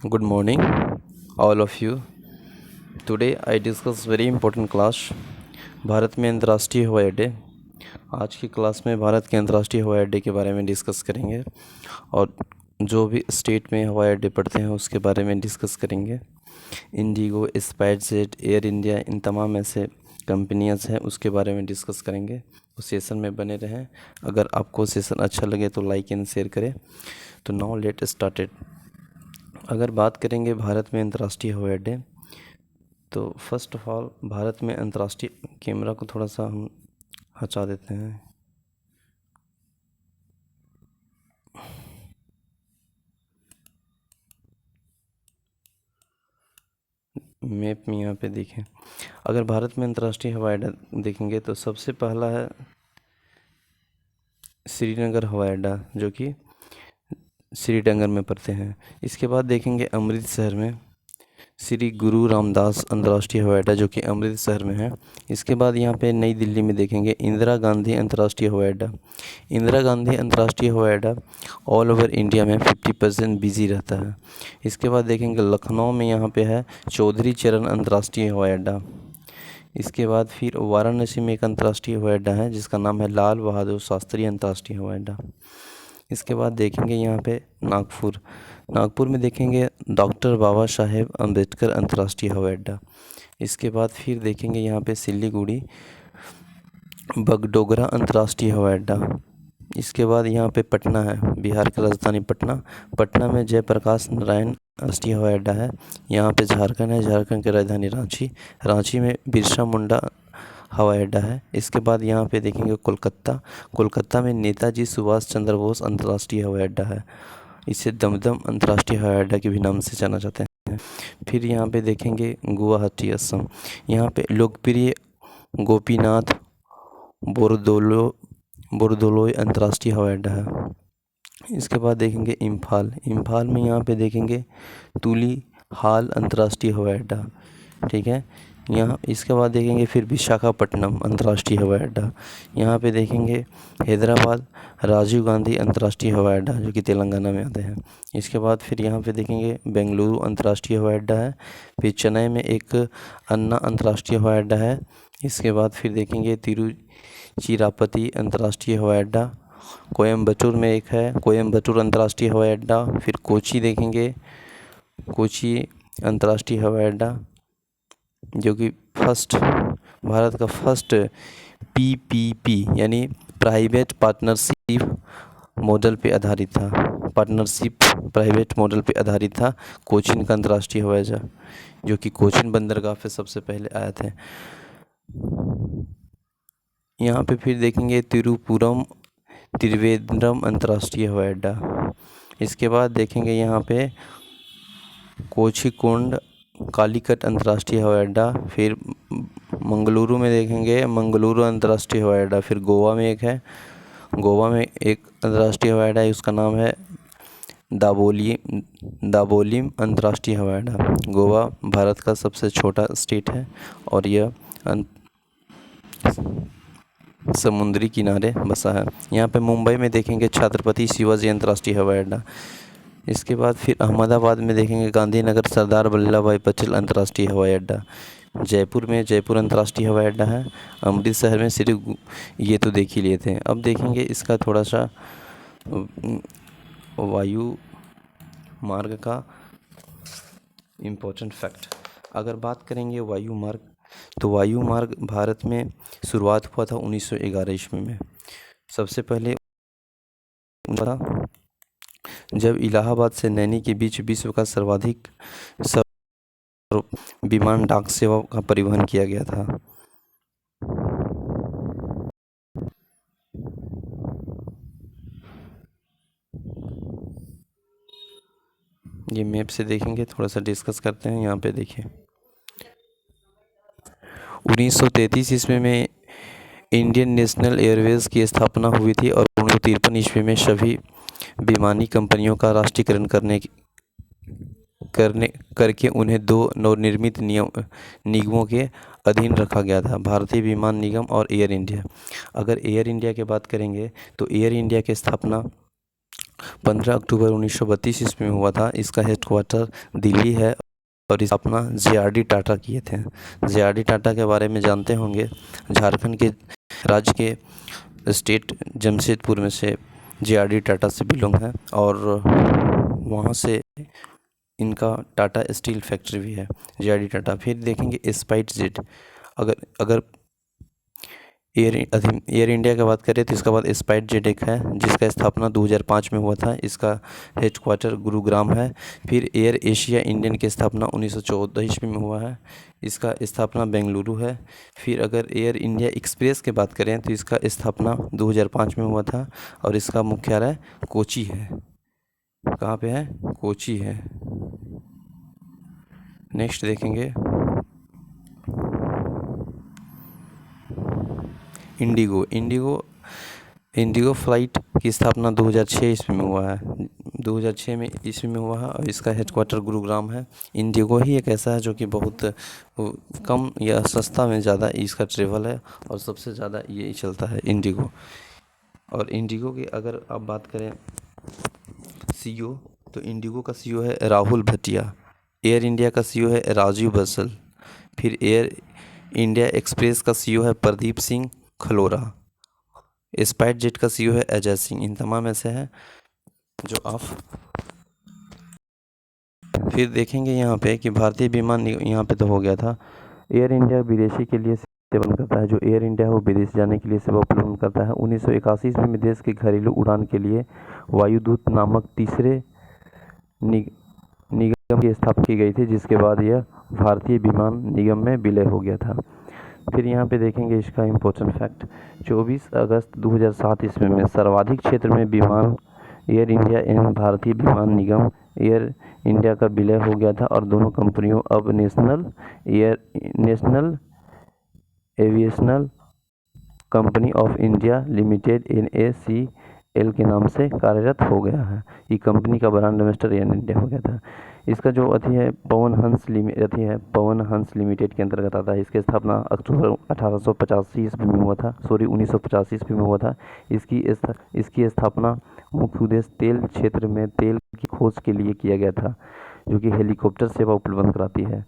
Good morning, all of you. Today I discuss very important class Bharat में अंतर्राष्ट्रीय हवाई अड्डे। आज की क्लास में भारत के अंतर्राष्ट्रीय हवाई अड्डे के बारे में डिस्कस करेंगे और जो भी स्टेट में हवाई अड्डे पड़ते हैं उसके बारे में डिस्कस करेंगे। इंडिगो, स्पाइसजेट, एयर इंडिया, इन तमाम ऐसे कंपनियां हैं उसके बारे में डिस्कस करेंगे। तो सेशन में बने रहें। अगर आपको सेशन अच्छा लगे तो लाइक एंड शेयर करें। तो नाउ लेट स्टार्टेड। अगर बात करेंगे भारत में अंतर्राष्ट्रीय हवाई अड्डे, तो फर्स्ट ऑफ ऑल भारत में अंतर्राष्ट्रीय कैमरा को थोड़ा सा हम हटा देते हैं। मैप में यहाँ पे देखें, अगर भारत में अंतर्राष्ट्रीय हवाई अड्डा देखेंगे तो सबसे पहला है श्रीनगर हवाई अड्डा, जो कि श्रीनगर में पड़ते हैं। इसके बाद देखेंगे अमृतसर में श्री गुरु रामदास अंतर्राष्ट्रीय हवाई अड्डा, जो कि अमृतसर में है। इसके बाद यहाँ पे नई दिल्ली में देखेंगे इंदिरा गांधी अंतर्राष्ट्रीय हवाई अड्डा। इंदिरा गांधी अंतर्राष्ट्रीय हवाई अड्डा ऑल ओवर इंडिया में 50% बिजी रहता है। इसके बाद देखेंगे लखनऊ में यहाँ पे है चौधरी चरण अंतर्राष्ट्रीय हवाई अड्डा। इसके बाद फिर वाराणसी में एक अंतर्राष्ट्रीय हवाई अड्डा है जिसका नाम है लाल बहादुर शास्त्री अंतर्राष्ट्रीय हवाई अड्डा। इसके बाद देखेंगे यहाँ पे नागपुर में देखेंगे डॉक्टर बाबा साहेब अम्बेडकर अंतर्राष्ट्रीय हवाई अड्डा। इसके बाद फिर देखेंगे यहाँ पे सिल्लीगुड़ी बगडोगरा अंतर्राष्ट्रीय हवाई अड्डा। इसके बाद यहाँ पे पटना है, बिहार की राजधानी पटना में जयप्रकाश नारायण राष्ट्रीय हवाई अड्डा है। यहाँ पे झारखंड है, झारखंड की राजधानी रांची में बिरसा मुंडा हवाई अड्डा है। इसके बाद यहाँ पे देखेंगे कोलकाता में नेताजी सुभाष चंद्र बोस अंतर्राष्ट्रीय हवाई अड्डा है। इसे दमदम अंतर्राष्ट्रीय हवाई अड्डा के भी नाम से जाना जाता है। फिर यहाँ पे देखेंगे गुवाहाटी असम, यहाँ पे लोकप्रिय गोपीनाथ बोरदोलोई अंतर्राष्ट्रीय हवाई अड्डा है। इसके बाद देखेंगे इम्फाल में यहाँ पे देखेंगे तुली हाल अंतर्राष्ट्रीय हवाई अड्डा, ठीक है। यहाँ इसके बाद देखेंगे फिर विशाखापट्टनम अंतर्राष्ट्रीय हवाई अड्डा। यहाँ पे देखेंगे हैदराबाद राजीव गांधी अंतर्राष्ट्रीय हवाई अड्डा, जो कि तेलंगाना में आते हैं। इसके बाद फिर यहाँ पे देखेंगे बेंगलुरु अंतर्राष्ट्रीय हवाई अड्डा है। फिर चेन्नई में एक अन्ना अंतर्राष्ट्रीय हवाई अड्डा है। इसके बाद फिर देखेंगे तिरुचिरापति अंतर्राष्ट्रीय हवाई अड्डा। कोयम्बटूर में एक है कोयम्बटूर अंतर्राष्ट्रीय हवाई अड्डा। फिर कोची देखेंगे, कोची अंतर्राष्ट्रीय हवाई अड्डा, जो कि भारत का फर्स्ट PPP यानी प्राइवेट पार्टनरशिप मॉडल पे आधारित था। कोचीन का अंतर्राष्ट्रीय हवाई अड्डा, जो कि कोचीन बंदरगाह पे सबसे पहले आए थे। यहाँ पे फिर देखेंगे त्रिवेंद्रम अंतर्राष्ट्रीय हवाई अड्डा। इसके बाद देखेंगे यहाँ पे कोझिकोड कालीकट अंतर्राष्ट्रीय हवाई अड्डा। फिर मंगलुरु में देखेंगे मंगलुरु अंतर्राष्ट्रीय हवाई अड्डा। फिर गोवा में एक अंतर्राष्ट्रीय हवाई अड्डा है, उसका नाम है दाबोलिम अंतर्राष्ट्रीय हवाई अड्डा। गोवा भारत का सबसे छोटा स्टेट है और यह समुद्री किनारे बसा है। यहाँ पे मुंबई में देखेंगे छत्रपति शिवाजी अंतर्राष्ट्रीय हवाई अड्डा। इसके बाद फिर अहमदाबाद में देखेंगे गांधीनगर सरदार वल्लभ भाई पटेल अंतर्राष्ट्रीय हवाई अड्डा। जयपुर में जयपुर अंतर्राष्ट्रीय हवाई अड्डा है। अमृतसर में ये तो देख ही लिए थे। अब देखेंगे इसका थोड़ा सा वायु मार्ग का इम्पोर्टेंट फैक्ट। अगर बात करेंगे वायु मार्ग, तो वायु मार्ग भारत में शुरुआत हुआ था 1911 ईस्वी में। सबसे पहले जब इलाहाबाद से नैनी के बीच विश्व का सर्वाधिक विमान डाक सेवा का परिवहन किया गया था। ये मैप से देखेंगे, थोड़ा सा डिस्कस करते हैं। यहाँ पे देखिए 1933 ईस्वी में इंडियन नेशनल एयरवेज की स्थापना हुई थी और 1953 ईस्वी में सभी विमानी कंपनियों का राष्ट्रीयकरण करके उन्हें दो नवनिर्मित निगमों के अधीन रखा गया था, भारतीय विमान निगम और एयर इंडिया। अगर एयर इंडिया की बात करेंगे तो एयर इंडिया की स्थापना 15 अक्टूबर 1932 ईस्वी में हुआ था। इसका हेडक्वार्टर दिल्ली है और इस अपना जे.आर.डी. टाटा किए थे। जे.आर.डी. टाटा के बारे में जानते होंगे, झारखंड के राज्य के स्टेट जमशेदपुर में से जे.आर.डी. टाटा से बिलोंग है और वहाँ से इनका टाटा स्टील फैक्ट्री भी है, जे.आर.डी. टाटा। फिर देखेंगे स्पाइस जेट। अगर एयर इंडिया की बात करें तो इसका बाद स्पाइस जेट एक है जिसका स्थापना 2005 में हुआ था। इसका हेडक्वार्टर गुरुग्राम है। फिर एयर एशिया इंडियन की स्थापना 1914 ईस्वी में हुआ है। इसका स्थापना बेंगलुरु है। फिर अगर एयर इंडिया एक्सप्रेस की बात करें तो इसका स्थापना 2005 में हुआ था और इसका मुख्यालय कोची है। कहाँ पे है? कोची है। नेक्स्ट देखेंगे इंडिगो फ्लाइट की स्थापना 2006 ईस्वी में हुआ है। 2006 ईस्वी में हुआ है और इसका हेडक्वार्टर गुरुग्राम है। इंडिगो ही एक ऐसा है जो कि बहुत कम या सस्ता में ज़्यादा इसका ट्रेवल है और सबसे ज़्यादा ये चलता है इंडिगो। और इंडिगो की अगर आप बात करें सीईओ, तो इंडिगो का सीईओ है राहुल भटिया। एयर इंडिया का सीईओ है राजीव बंसल। फिर एयर इंडिया एक्सप्रेस का सीईओ है प्रदीप सिंह खलोरा। स्पाइस जेट का सीईओ है अजय सिंह। इन तमाम ऐसे हैं जो आप फिर देखेंगे यहाँ पे कि भारतीय विमान यहाँ पे तो हो गया था। एयर इंडिया विदेशी के लिए सेवन करता है। जो एयर इंडिया है वो विदेश जाने के लिए सेवा उपलब्ध करता है। 1981 में देश के घरेलू उड़ान के लिए वायुदूत नामक तीसरे निगम की स्थापना की गई थी, जिसके बाद यह भारतीय विमान निगम में विलय हो गया था। फिर यहाँ पे देखेंगे इसका इम्पोर्टेंट फैक्ट। 24 अगस्त 2007 ईस्वी में सर्वाधिक क्षेत्र में विमान एयर इंडिया एवं भारतीय विमान निगम एयर इंडिया का विलय हो गया था और दोनों कंपनियों अब national aviation company of India limited NACL के नाम से कार्यरत हो गया है। ये कंपनी का ब्रांड एम्बेसडर एयर इंडिया हो गया था। इसका जो पवन हंस लिमिटेड के अंतर्गत आता है। इसकी स्थापना अक्टूबर 1885 ईस्वी में हुआ था। 1985 ईस्वी में हुआ था। इसकी स्थापना मुख्य उद्देश्य तेल क्षेत्र में तेल की खोज के लिए किया गया था, जो कि हेलीकॉप्टर सेवा उपलब्ध कराती है।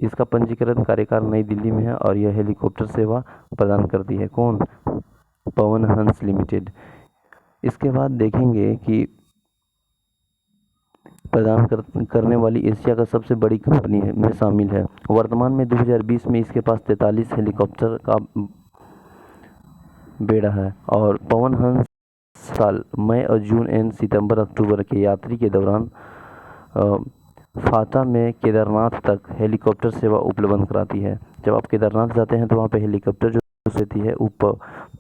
इसका पंजीकरण कार्यकाल नई दिल्ली में है और यह हेलीकॉप्टर सेवा प्रदान करती है। कौन? पवन हंस लिमिटेड। इसके बाद देखेंगे कि प्रदान करने वाली एशिया का सबसे बड़ी कंपनी में शामिल है। वर्तमान में 2020 में इसके पास 43 हेलीकॉप्टर का बेड़ा है और पवन हंस साल मई और जून एंड सितंबर अक्टूबर के यात्री के दौरान फाता में केदारनाथ तक हेलीकॉप्टर सेवा उपलब्ध कराती है। जब आप केदारनाथ जाते हैं तो वहाँ पे हेलीकॉप्टर जो देती है वो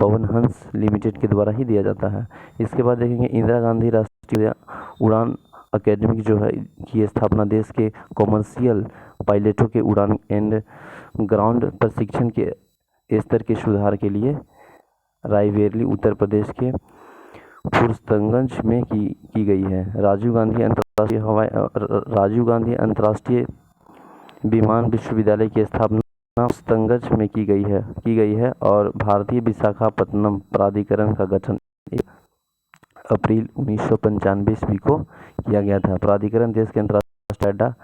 पवन हंस लिमिटेड के द्वारा ही दिया जाता है। इसके बाद देखेंगे इंदिरा गांधी राष्ट्रीय उड़ान अकेडमी जो है की स्थापना देश के कॉमर्शियल पायलटों के उड़ान एंड ग्राउंड प्रशिक्षण के स्तर के सुधार के लिए रायबरेली उत्तर प्रदेश के फुर्सतगंज में की गई है। राजीव गांधी विमान विश्वविद्यालय की स्थापना फुर्सतगंज में की गई है और भारतीय विशाखापत्तनम प्राधिकरण का गठन अप्रैल 1995 ईस्वी को किया गया था। प्राधिकरण देश के अंतर्राष्ट्रीय अड्डा,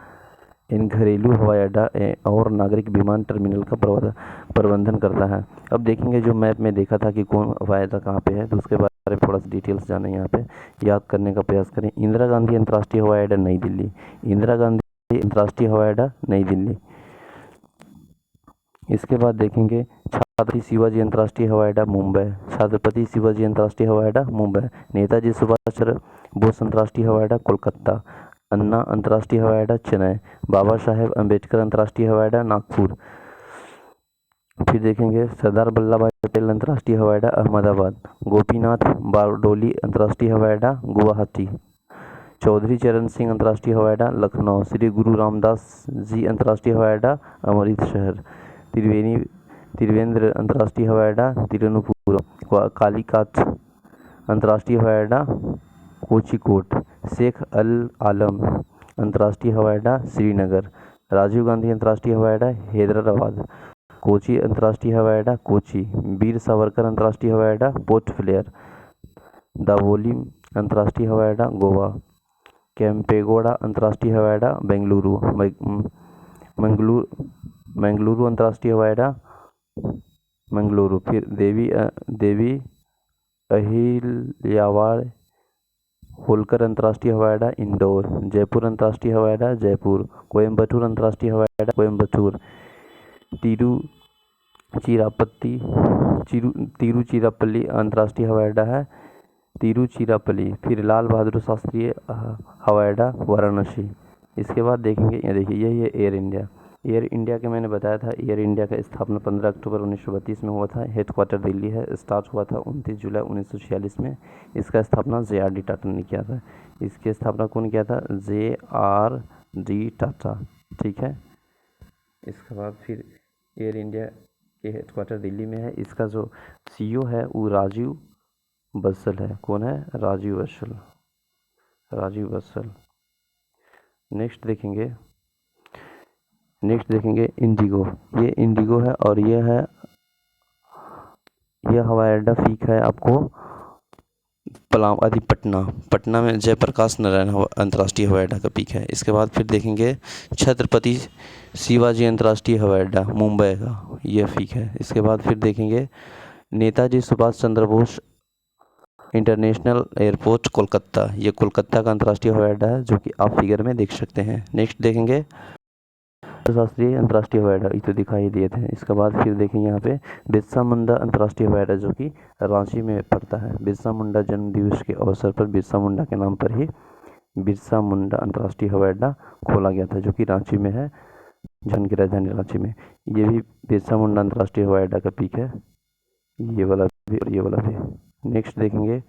घरेलू हवाई अड्डा और नागरिक विमान टर्मिनल का प्रबंधन करता है। अब देखेंगे जो मैप में देखा था कि कौन हवाई अड्डा कहाँ पे है, तो उसके बारे में थोड़ा सा डिटेल्स जाने यहाँ पे याद करने का प्रयास करें। इंदिरा गांधी अंतर्राष्ट्रीय हवाई अड्डा नई दिल्ली। इंदिरा गांधी अंतर्राष्ट्रीय हवाई अड्डा नई दिल्ली। इसके बाद देखेंगे छत्रपति शिवाजी अंतर्राष्ट्रीय हवाई अड्डा मुंबई। छत्रपति शिवाजी अंतर्राष्ट्रीय हवाई अड्डा मुंबई। नेताजी सुभाष चंद्र बोस अंतर्राष्ट्रीय हवाई अड्डा कोलकाता। अन्ना अंतर्राष्ट्रीय हवाई अड्डा चेन्नई। बाबा साहेब अम्बेडकर अंतर्राष्ट्रीय हवाई अड्डा नागपुर। फिर देखेंगे सरदार वल्लभ भाई पटेल अंतर्राष्ट्रीय हवाई अड्डा अहमदाबाद। गोपीनाथ बारडोली अंतर्राष्ट्रीय हवाई अड्डा गुवाहाटी। चौधरी चरण सिंह अंतर्राष्ट्रीय हवाई अड्डा लखनऊ। श्री गुरु रामदास जी अंतर्राष्ट्रीय हवाई अड्डा अमृतसर। त्रिवेंद्र अंतर्राष्ट्रीय हवाई अड्डा तिरुवनंतपुरम। कालीकट अंतर्राष्ट्रीय हवाई अड्डा कोझिकोड। शेख अल आलम अंतर्राष्ट्रीय हवाई अड्डा श्रीनगर। राजीव गांधी अंतर्राष्ट्रीय हवाई अड्डा हैदराबाद। कोची अंतर्राष्ट्रीय हवाई अड्डा कोची। वीर सावरकर अंतर्राष्ट्रीय हवाई अड्डा पोर्ट ब्लेयर। दावोली अंतर्राष्ट्रीय हवाई अड्डा गोवा। केम्पेगौड़ा अंतर्राष्ट्रीय हवाई अड्डा बेंगलुरु। मंगलुरु अंतर्राष्ट्रीय हवाई अड्डा मंगलुरु। फिर देवी अहिल्याबाई होलकर अंतर्राष्ट्रीय हवाई अड्डा इंदौर। जयपुर अंतर्राष्ट्रीय हवाई अड्डा जयपुर। कोयम्बटूर अंतर्राष्ट्रीय हवाई अड्डा कोयम्बटूर। तिरुचिरापल्ली अंतर्राष्ट्रीय हवाई अड्डा है तिरुचिरापल्ली। फिर लाल बहादुर शास्त्री हवाई अड्डा वाराणसी। इसके बाद देखेंगे, ये देखिए यही है एयर इंडिया। एयर इंडिया के मैंने बताया था, एयर इंडिया का स्थापना 15 अक्टूबर 1932 में हुआ था। हेडक्वार्टर दिल्ली है। स्टार्ट हुआ था 29 जुलाई 1946 में। इसका स्थापना JRD टाटा ने किया था। इसकी स्थापना कौन किया था? JRD टाटा। ठीक है। इसके बाद फिर एयर इंडिया के हेडक्वार्टर दिल्ली में है। इसका जो CEO है वो राजीव बंसल है। कौन है? राजीव बंसल। नेक्स्ट देखेंगे इंडिगो। ये इंडिगो है और यह हवाई अड्डा फीक है आपको पटना में जयप्रकाश नारायण अंतर्राष्ट्रीय हवाई अड्डा का पीक है। इसके बाद फिर देखेंगे छत्रपति शिवाजी अंतर्राष्ट्रीय हवाई अड्डा मुंबई का, यह फीक है। इसके बाद फिर देखेंगे नेताजी सुभाष चंद्र बोस इंटरनेशनल एयरपोर्ट कोलकाता। ये कोलकाता का अंतर्राष्ट्रीय हवाई अड्डा है, जो कि आप फिगर में देख सकते हैं। नेक्स्ट देखेंगे शास्त्रीय अंतर्राष्ट्रीय हवाई अड्डा, ये तो दिखाई दिए थे। इसके बाद फिर देखेंगे यहाँ पे बिरसा मुंडा अंतर्राष्ट्रीय हवाई अड्डा, जो कि रांची में पड़ता है। बिरसा मुंडा जन्म दिवस के अवसर पर बिरसा मुंडा के नाम पर ही बिरसा मुंडा अंतर्राष्ट्रीय हवाई अड्डा खोला गया था, जो कि रांची में है, झारखंड की राजधानी रांची में। ये भी बिरसा मुंडा अंतर्राष्ट्रीय हवाई अड्डा का पीक है, ये वाला भी और ये वाला भी। नेक्स्ट देखेंगे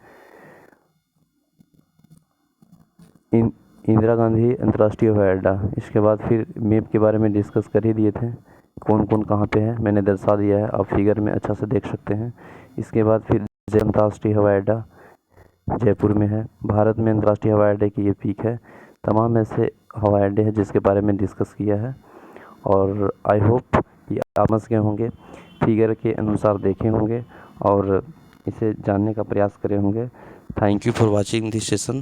इंदिरा गांधी अंतर्राष्ट्रीय हवाई अड्डा। इसके बाद फिर मैप के बारे में डिस्कस कर ही दिए थे, कौन कौन कहाँ पे है मैंने दर्शा दिया है, आप फिगर में अच्छा से देख सकते हैं। इसके बाद फिर अंतर्राष्ट्रीय हवाई अड्डा जयपुर में है। भारत में अंतर्राष्ट्रीय हवाई अड्डे की ये पीक है। तमाम ऐसे हवाई अड्डे हैं जिसके बारे में डिस्कस किया है, और आई होप ये आप समझ गए होंगे, फिगर के अनुसार देखे होंगे और इसे जानने का प्रयास करे होंगे। Thank you for watching this session.